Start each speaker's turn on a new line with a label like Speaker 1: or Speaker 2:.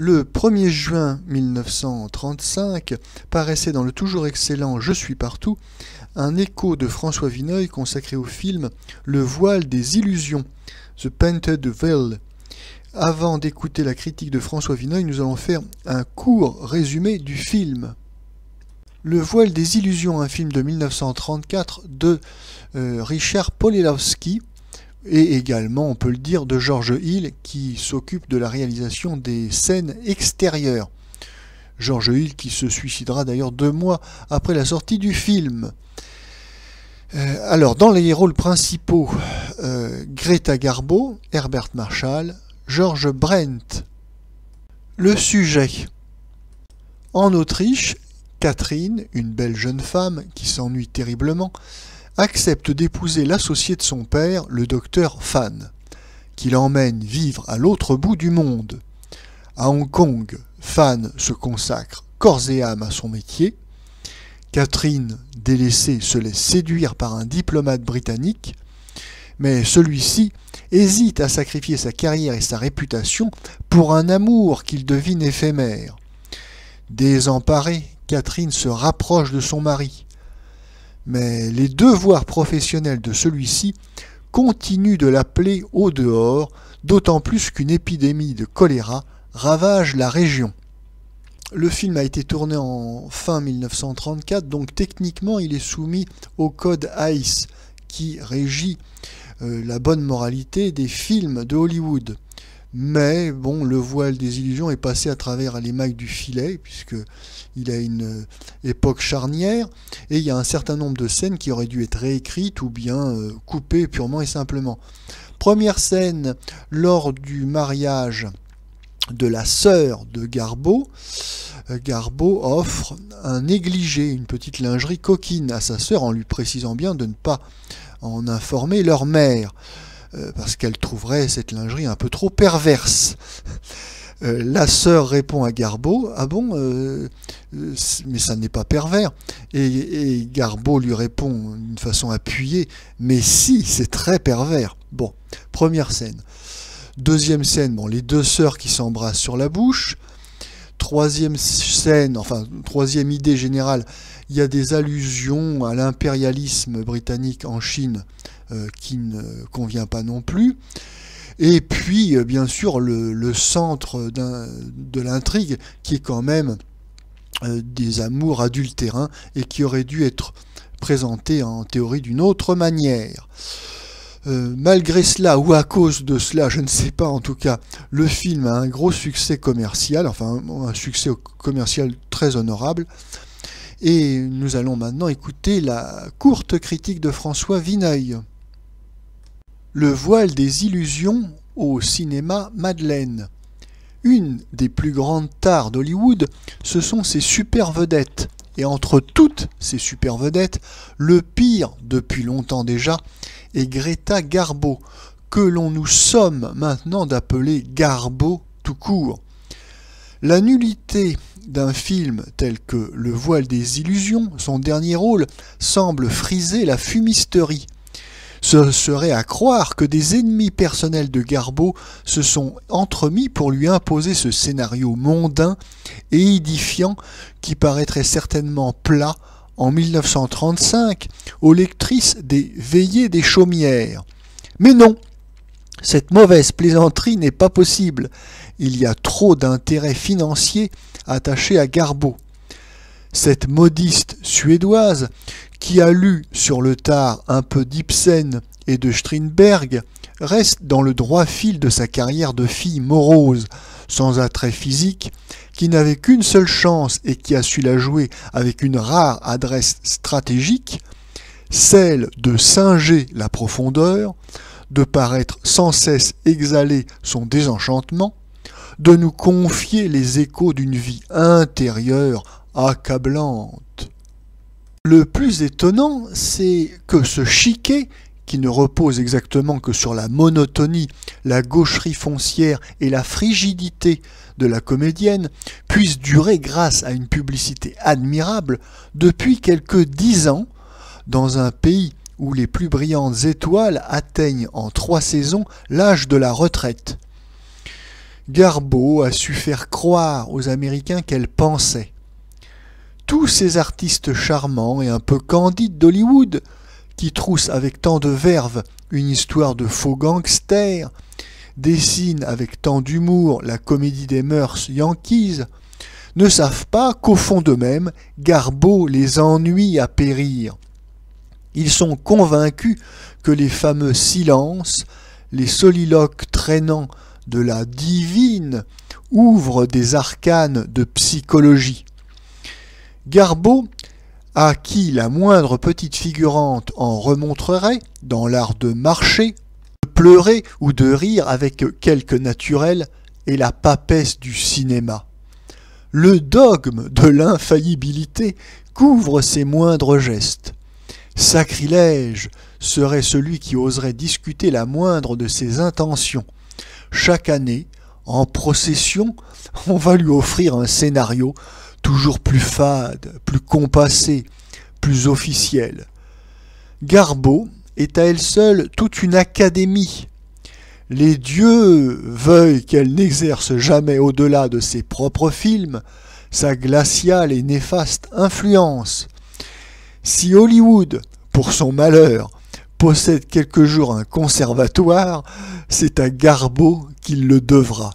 Speaker 1: Le 1er juin 1935 paraissait dans le toujours excellent Je suis partout un écho de François Vineuil consacré au film Le voile des illusions, The Painted Veil. Avant d'écouter la critique de François Vineuil, nous allons faire un court résumé du film. Le voile des illusions, un film de 1934 de Richard Polelowski, et également, on peut le dire, de George Hill qui s'occupe de la réalisation des scènes extérieures. George Hill qui se suicidera d'ailleurs 2 mois après la sortie du film. Alors, dans les rôles principaux, Greta Garbo, Herbert Marshall, George Brent. Le sujet. En Autriche, Catherine, une belle jeune femme qui s'ennuie terriblement, accepte d'épouser l'associé de son père, le docteur Fan, qui l'emmène vivre à l'autre bout du monde. À Hong Kong, Fan se consacre corps et âme à son métier. Catherine, délaissée, se laisse séduire par un diplomate britannique, mais celui-ci hésite à sacrifier sa carrière et sa réputation pour un amour qu'il devine éphémère. Désemparée, Catherine se rapproche de son mari. Mais les devoirs professionnels de celui-ci continuent de l'appeler au dehors, d'autant plus qu'une épidémie de choléra ravage la région. Le film a été tourné en fin 1934, donc techniquement il est soumis au code Hays qui régit la bonne moralité des films de Hollywood. Mais bon, le voile des illusions est passé à travers les mailles du filet, puisqu'il a une époque charnière, et il y a un certain nombre de scènes qui auraient dû être réécrites ou bien coupées purement et simplement. Première scène, lors du mariage de la sœur de Garbo, Garbo offre un négligé, une petite lingerie coquine à sa sœur, en lui précisant bien de ne pas en informer leur mère, parce qu'elle trouverait cette lingerie un peu trop perverse. La sœur répond à Garbo, « Ah bon, mais ça n'est pas pervers ». Et Garbo lui répond d'une façon appuyée, « Mais si, c'est très pervers ». Bon, première scène. Deuxième scène, bon, les 2 sœurs qui s'embrassent sur la bouche. Troisième scène, enfin, troisième idée générale, il y a des allusions à l'impérialisme britannique en Chine qui ne convient pas non plus. Et puis, bien sûr, le centre de l'intrigue, qui est quand même des amours adultérins et qui aurait dû être présenté en théorie d'une autre manière. Malgré cela, ou à cause de cela, je ne sais pas, en tout cas, le film a un gros succès commercial, enfin un succès commercial très honorable. Et nous allons maintenant écouter la courte critique de François Vineuil. Le voile des illusions au cinéma Madeleine. Une des plus grandes tares d'Hollywood, ce sont ses super vedettes. Et entre toutes ces super vedettes, le pire, depuis longtemps déjà, est Greta Garbo, que l'on nous somme maintenant d'appeler Garbo tout court. La nullité d'un film tel que Le voile des illusions, son dernier rôle, semble friser la fumisterie. Ce serait à croire que des ennemis personnels de Garbo se sont entremis pour lui imposer ce scénario mondain et édifiant qui paraîtrait certainement plat en 1935 aux lectrices des Veillées des Chaumières. Mais non, cette mauvaise plaisanterie n'est pas possible. Il y a trop d'intérêts financiers attachés à Garbo. Cette modiste suédoise, qui a lu sur le tard un peu d'Ibsen et de Strindberg, reste dans le droit fil de sa carrière de fille morose, sans attrait physique, qui n'avait qu'une seule chance et qui a su la jouer avec une rare adresse stratégique, celle de singer la profondeur, de paraître sans cesse exhaler son désenchantement, de nous confier les échos d'une vie intérieure accablante. Le plus étonnant, c'est que ce chiquet, qui ne repose exactement que sur la monotonie, la gaucherie foncière et la frigidité de la comédienne, puisse durer grâce à une publicité admirable depuis quelques 10 ans, dans un pays où les plus brillantes étoiles atteignent en 3 saisons l'âge de la retraite. Garbo a su faire croire aux Américains qu'elle pensait. Tous ces artistes charmants et un peu candides d'Hollywood, qui troussent avec tant de verve une histoire de faux gangsters, dessinent avec tant d'humour la comédie des mœurs yankees, ne savent pas qu'au fond d'eux-mêmes, Garbo les ennuie à périr. Ils sont convaincus que les fameux silences, les soliloques traînants de la divine, ouvrent des arcanes de psychologie. Garbo, à qui la moindre petite figurante en remontrerait, dans l'art de marcher, de pleurer ou de rire avec quelque naturel, est la papesse du cinéma. Le dogme de l'infaillibilité couvre ses moindres gestes. Sacrilège serait celui qui oserait discuter la moindre de ses intentions. Chaque année, en procession, on va lui offrir un scénario toujours plus fade, plus compassé, plus officiel. Garbo est à elle seule toute une académie. Les dieux veuillent qu'elle n'exerce jamais au-delà de ses propres films sa glaciale et néfaste influence. Si Hollywood, pour son malheur, possède quelque jour un conservatoire, c'est à Garbo qu'il le devra.